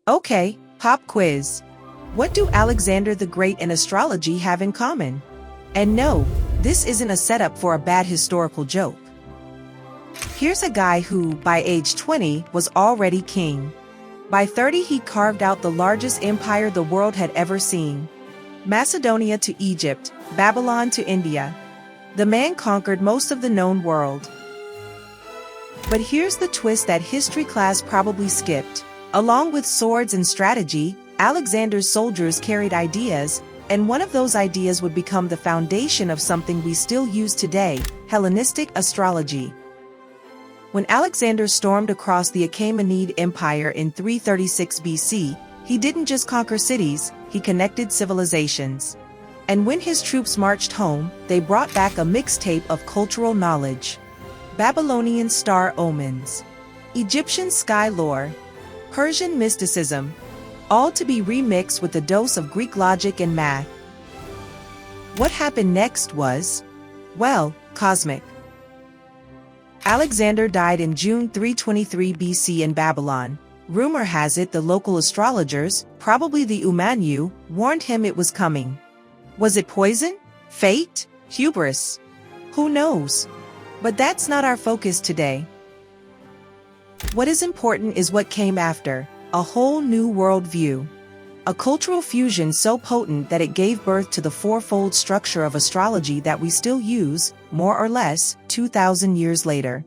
Okay, pop quiz. What do Alexander the Great and astrology have in common? And no, this isn't a setup for a bad historical joke. Here's a guy who, by age 20, was already king. By 30 he carved out the largest empire the world had ever seen. Macedonia to Egypt, Babylon to India. The man conquered most of the known world. But here's the twist that history class probably skipped. Along with swords and strategy, Alexander's soldiers carried ideas, and one of those ideas would become the foundation of something we still use today, Hellenistic astrology. When Alexander stormed across the Achaemenid Empire in 336 BC, he didn't just conquer cities, he connected civilizations. And when his troops marched home, they brought back a mixtape of cultural knowledge. Babylonian star omens, Egyptian sky lore, Persian mysticism, all to be remixed with a dose of Greek logic and math. What happened next was, well, cosmic. Alexander died in June 323 BC in Babylon. Rumor has it the local astrologers, probably the Umanu, warned him it was coming. Was it poison? Fate? Hubris? Who knows? But that's not our focus today. What is important is what came after, a whole new worldview. A cultural fusion so potent that it gave birth to the fourfold structure of astrology that we still use, more or less, 2,000 years later.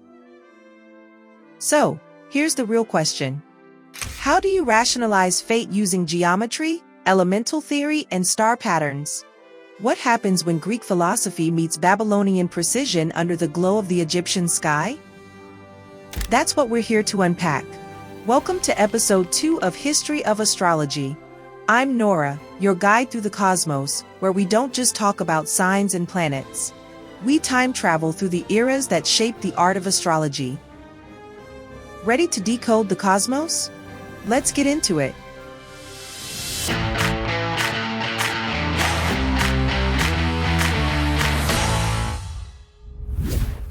So, here's the real question. How do you rationalize fate using geometry, elemental theory, and star patterns? What happens when Greek philosophy meets Babylonian precision under the glow of the Egyptian sky? That's what we're here to unpack. Welcome to episode 2 of History of Astrology. I'm Nora, your guide through the cosmos, where we don't just talk about signs and planets. We time travel through the eras that shaped the art of astrology. Ready to decode the cosmos? Let's get into it.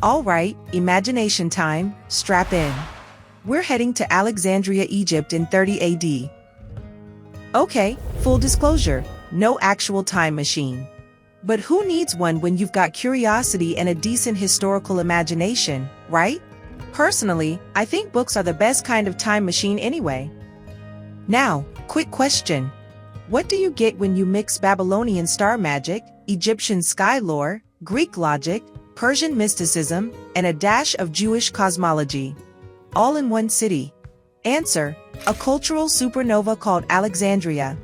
All right, imagination time, strap in. We're heading to Alexandria, Egypt in 30 AD. Okay, full disclosure, no actual time machine. But who needs one when you've got curiosity and a decent historical imagination, right? Personally, I think books are the best kind of time machine anyway. Now, quick question. What do you get when you mix Babylonian star magic, Egyptian sky lore, Greek logic, Persian mysticism, and a dash of Jewish cosmology? All in one city. Answer: a cultural supernova called Alexandria.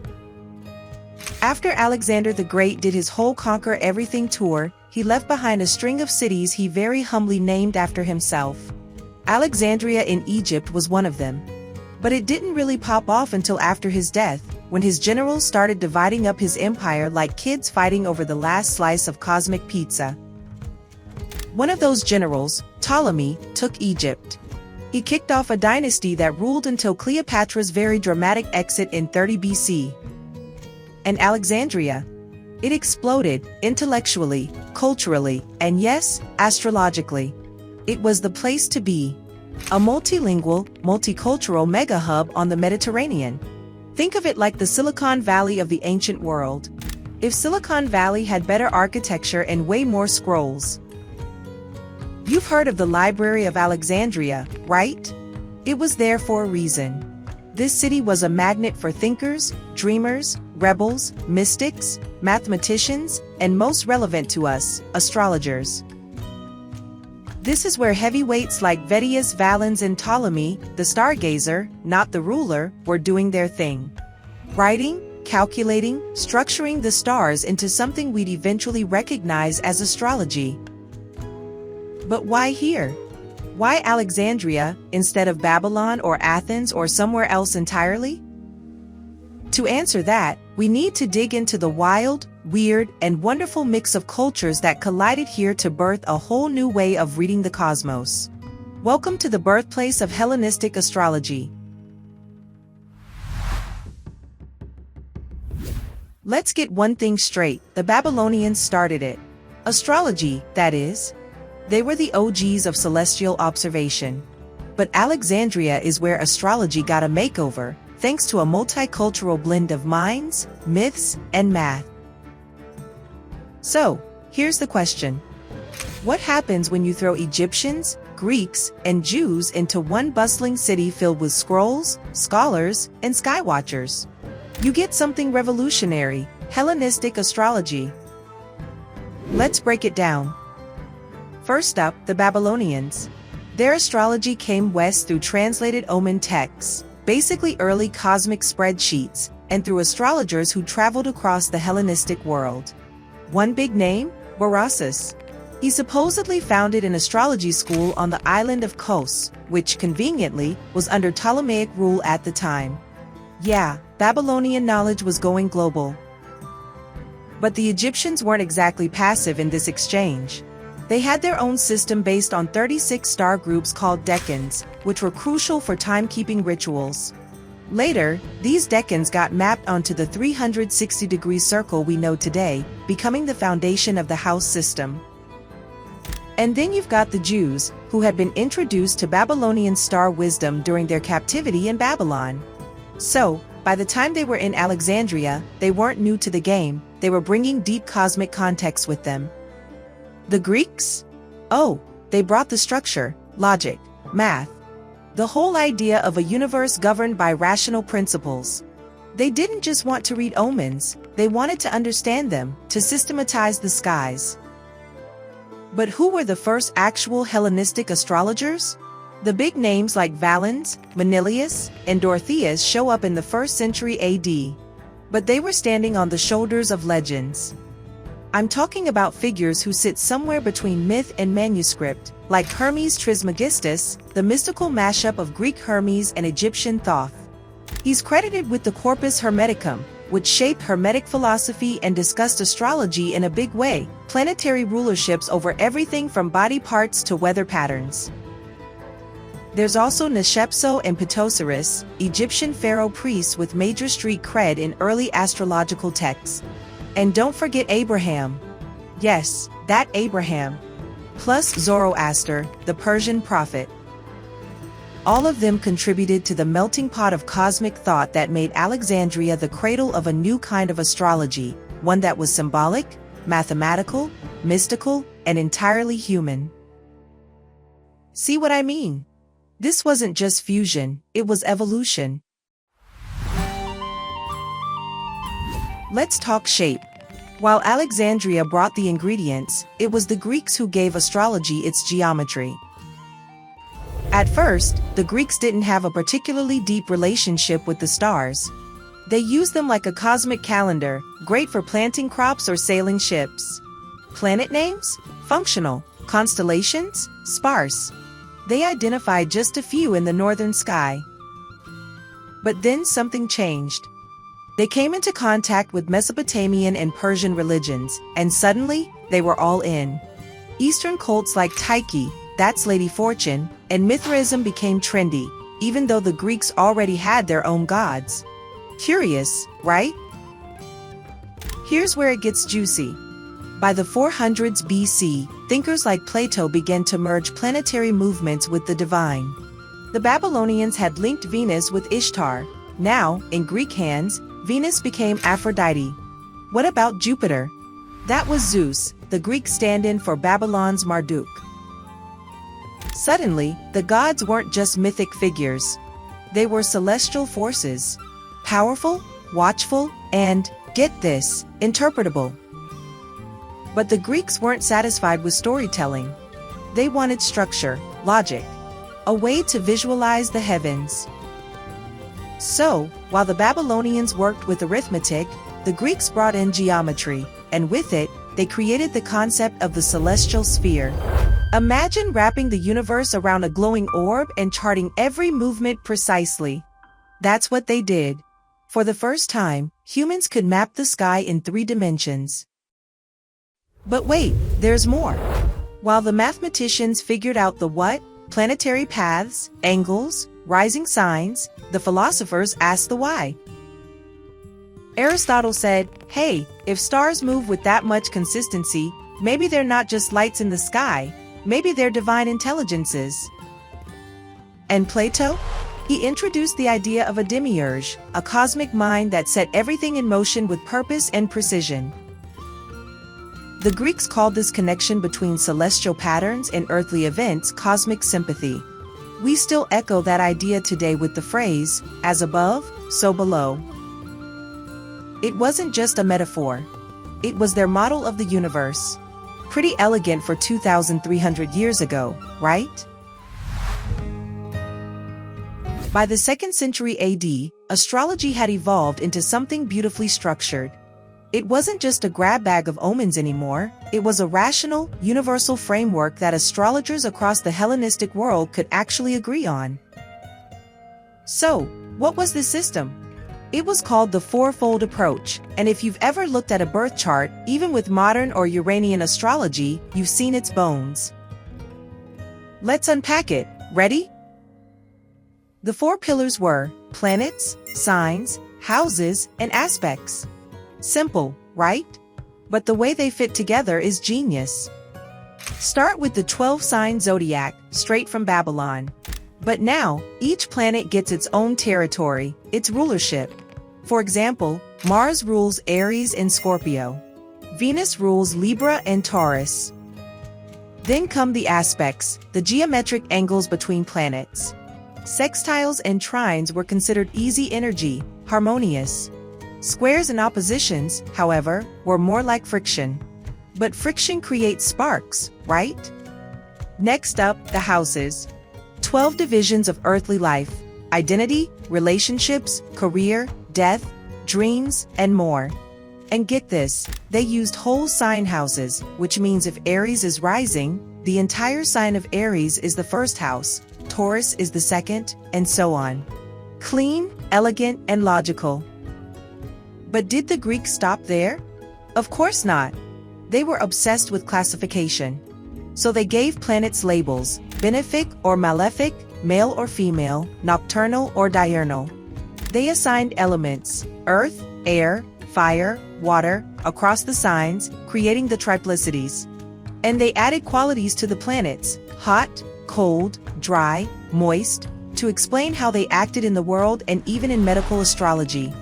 After Alexander the Great did his whole conquer everything tour, he left behind a string of cities he very humbly named after himself. Alexandria in Egypt was one of them. But it didn't really pop off until after his death, when his generals started dividing up his empire like kids fighting over the last slice of cosmic pizza. One of those generals, Ptolemy, took Egypt. He kicked off a dynasty that ruled until Cleopatra's very dramatic exit in 30 BC. And Alexandria? It exploded, intellectually, culturally, and yes, astrologically. It was the place to be. A multilingual, multicultural mega-hub on the Mediterranean. Think of it like the Silicon Valley of the ancient world. If Silicon Valley had better architecture and way more scrolls. You've heard of the Library of Alexandria, right? It was there for a reason. This city was a magnet for thinkers, dreamers, rebels, mystics, mathematicians, and most relevant to us, astrologers. This is where heavyweights like Vedius, Valens, and Ptolemy, the stargazer, not the ruler, were doing their thing. Writing, calculating, structuring the stars into something we'd eventually recognize as astrology. But why here? Why Alexandria, instead of Babylon or Athens or somewhere else entirely? To answer that, we need to dig into the wild, weird, and wonderful mix of cultures that collided here to birth a whole new way of reading the cosmos. Welcome to the birthplace of Hellenistic astrology. Let's get one thing straight, the Babylonians started it. Astrology, that is. They were the OGs of celestial observation. But Alexandria is where astrology got a makeover, thanks to a multicultural blend of minds, myths, and math. So, here's the question. What happens when you throw Egyptians, Greeks, and Jews into one bustling city filled with scrolls, scholars, and skywatchers? You get something revolutionary: Hellenistic astrology. Let's break it down. First up, the Babylonians. Their astrology came west through translated omen texts, basically early cosmic spreadsheets, and through astrologers who traveled across the Hellenistic world. One big name? Berossus. He supposedly founded an astrology school on the island of Kos, which conveniently was under Ptolemaic rule at the time. Yeah, Babylonian knowledge was going global. But the Egyptians weren't exactly passive in this exchange. They had their own system based on 36 star groups called decans, which were crucial for timekeeping rituals. Later, these decans got mapped onto the 360-degree circle we know today, becoming the foundation of the house system. And then you've got the Jews, who had been introduced to Babylonian star wisdom during their captivity in Babylon. So, by the time they were in Alexandria, they weren't new to the game, they were bringing deep cosmic context with them. The Greeks? Oh, they brought the structure, logic, math. The whole idea of a universe governed by rational principles. They didn't just want to read omens, they wanted to understand them, to systematize the skies. But who were the first actual Hellenistic astrologers? The big names like Valens, Manilius, and Dorotheus show up in the 1st century AD. But they were standing on the shoulders of legends. I'm talking about figures who sit somewhere between myth and manuscript, like Hermes Trismegistus, the mystical mashup of Greek Hermes and Egyptian Thoth. He's credited with the Corpus Hermeticum, which shaped Hermetic philosophy and discussed astrology in a big way, planetary rulerships over everything from body parts to weather patterns. There's also Neshepso and Ptosiris, Egyptian pharaoh priests with major street cred in early astrological texts. And don't forget Abraham. Yes, that Abraham. Plus Zoroaster, the Persian prophet. All of them contributed to the melting pot of cosmic thought that made Alexandria the cradle of a new kind of astrology, one that was symbolic, mathematical, mystical, and entirely human. See what I mean? This wasn't just fusion, it was evolution. Let's talk shape. While Alexandria brought the ingredients, it was the Greeks who gave astrology its geometry. At first, the Greeks didn't have a particularly deep relationship with the stars. They used them like a cosmic calendar, great for planting crops or sailing ships. Planet names? Functional. Constellations? Sparse. They identified just a few in the northern sky. But then something changed. They came into contact with Mesopotamian and Persian religions, and suddenly, they were all in. Eastern cults like Tyche, that's Lady Fortune, and Mithraism became trendy, even though the Greeks already had their own gods. Curious, right? Here's where it gets juicy. By the 400s BC, thinkers like Plato began to merge planetary movements with the divine. The Babylonians had linked Venus with Ishtar. Now, in Greek hands, Venus became Aphrodite. What about Jupiter? That was Zeus, the Greek stand-in for Babylon's Marduk. Suddenly, the gods weren't just mythic figures. They were celestial forces. Powerful, watchful, and, get this, interpretable. But the Greeks weren't satisfied with storytelling. They wanted structure, logic, a way to visualize the heavens. So, while the Babylonians worked with arithmetic, the Greeks brought in geometry, and with it, they created the concept of the celestial sphere. Imagine wrapping the universe around a glowing orb and charting every movement precisely. That's what they did. For the first time, humans could map the sky in 3 dimensions. But wait, there's more. While the mathematicians figured out the what, planetary paths, angles, rising signs, the philosophers asked the why. Aristotle said, hey, if stars move with that much consistency, maybe they're not just lights in the sky, maybe they're divine intelligences. And Plato? He introduced the idea of a demiurge, a cosmic mind that set everything in motion with purpose and precision. The Greeks called this connection between celestial patterns and earthly events cosmic sympathy. We still echo that idea today with the phrase, as above, so below. It wasn't just a metaphor. It was their model of the universe. Pretty elegant for 2,300 years ago, right? By the 2nd century AD, astrology had evolved into something beautifully structured. It wasn't just a grab bag of omens anymore, it was a rational, universal framework that astrologers across the Hellenistic world could actually agree on. So, what was this system? It was called the fourfold approach, and if you've ever looked at a birth chart, even with modern or Uranian astrology, you've seen its bones. Let's unpack it. Ready? The 4 pillars were planets, signs, houses, and aspects. Simple, right? But the way they fit together is genius. Start with the 12-sign zodiac, straight from Babylon. But now, each planet gets its own territory, its rulership. For example, Mars rules Aries and Scorpio. Venus rules Libra and Taurus. Then come the aspects, the geometric angles between planets. Sextiles and trines were considered easy energy, harmonious. Squares and oppositions, however, were more like friction. But friction creates sparks, right? Next up, the houses. 12 divisions of earthly life: identity, relationships, career, death, dreams, and more. And get this, they used whole sign houses, which means if Aries is rising, the entire sign of Aries is the first house, Taurus is the second, and so on. Clean, elegant, and logical. But did the Greeks stop there? Of course not. They were obsessed with classification. So they gave planets labels, benefic or malefic, male or female, nocturnal or diurnal. They assigned elements, earth, air, fire, water, across the signs, creating the triplicities. And they added qualities to the planets, hot, cold, dry, moist, to explain how they acted in the world and even in medical astrology.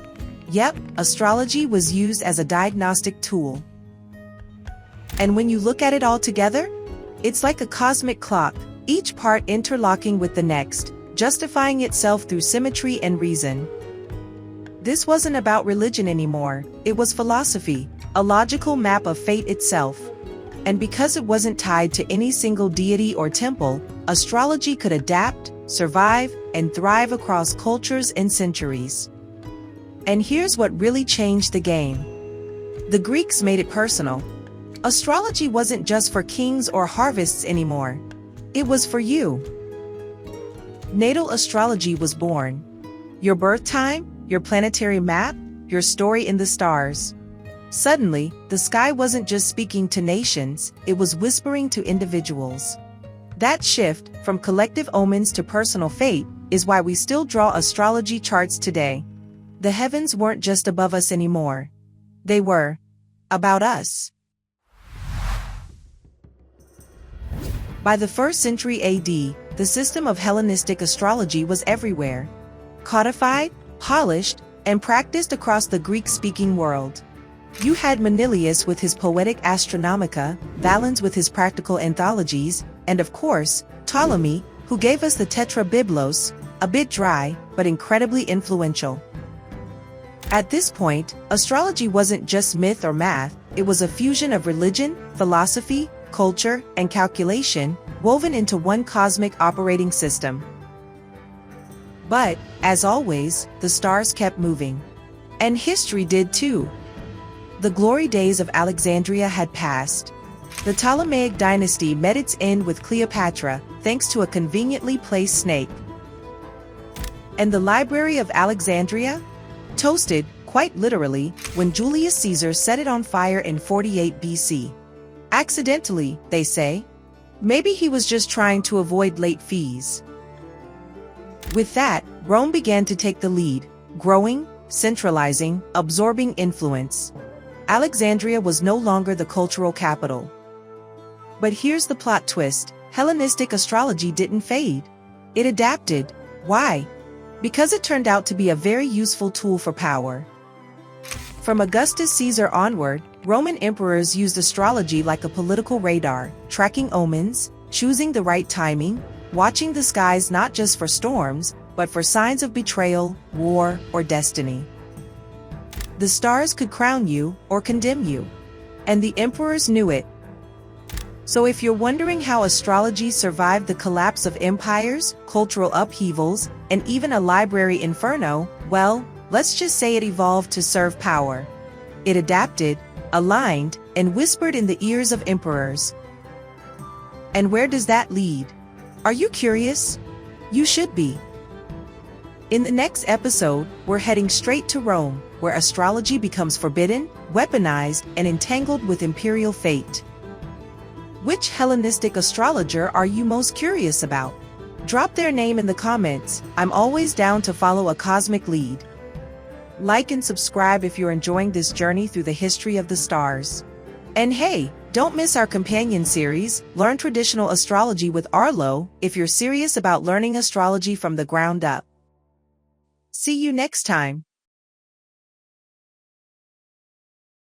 Yep, astrology was used as a diagnostic tool. And when you look at it all together, it's like a cosmic clock, each part interlocking with the next, justifying itself through symmetry and reason. This wasn't about religion anymore, it was philosophy, a logical map of fate itself. And because it wasn't tied to any single deity or temple, astrology could adapt, survive, and thrive across cultures and centuries. And here's what really changed the game. The Greeks made it personal. Astrology wasn't just for kings or harvests anymore. It was for you. Natal astrology was born. Your birth time, your planetary map, your story in the stars. Suddenly, the sky wasn't just speaking to nations, it was whispering to individuals. That shift, from collective omens to personal fate, is why we still draw astrology charts today. The heavens weren't just above us anymore. They were about us. By the 1st century AD, the system of Hellenistic astrology was everywhere. Codified, polished, and practiced across the Greek-speaking world. You had Manilius with his poetic Astronomica, Valens with his practical anthologies, and of course, Ptolemy, who gave us the Tetrabiblos, a bit dry, but incredibly influential. At this point, astrology wasn't just myth or math, it was a fusion of religion, philosophy, culture, and calculation, woven into one cosmic operating system. But, as always, the stars kept moving. And history did too. The glory days of Alexandria had passed. The Ptolemaic dynasty met its end with Cleopatra, thanks to a conveniently placed snake. And the Library of Alexandria? Toasted, quite literally, when Julius Caesar set it on fire in 48 BC. Accidentally, they say. Maybe he was just trying to avoid late fees. With that, Rome began to take the lead, growing, centralizing, absorbing influence. Alexandria was no longer the cultural capital. But here's the plot twist: Hellenistic astrology didn't fade. It adapted. Why? because it turned out to be a very useful tool for power. From Augustus Caesar onward, Roman emperors used astrology like a political radar, tracking omens, choosing the right timing, watching the skies not just for storms, but for signs of betrayal, war, or destiny. The stars could crown you or condemn you, and the emperors knew it. So if you're wondering how astrology survived the collapse of empires, cultural upheavals, and even a library inferno, well, let's just say it evolved to serve power. It adapted, aligned, and whispered in the ears of emperors. And where does that lead? Are you curious? You should be. In the next episode, we're heading straight to Rome, where astrology becomes forbidden, weaponized, and entangled with imperial fate. Which Hellenistic astrologer are you most curious about? Drop their name in the comments. I'm always down to follow a cosmic lead. Like and subscribe if you're enjoying this journey through the history of the stars. And hey, don't miss our companion series, Learn Traditional Astrology with Arlo, if you're serious about learning astrology from the ground up. See you next time.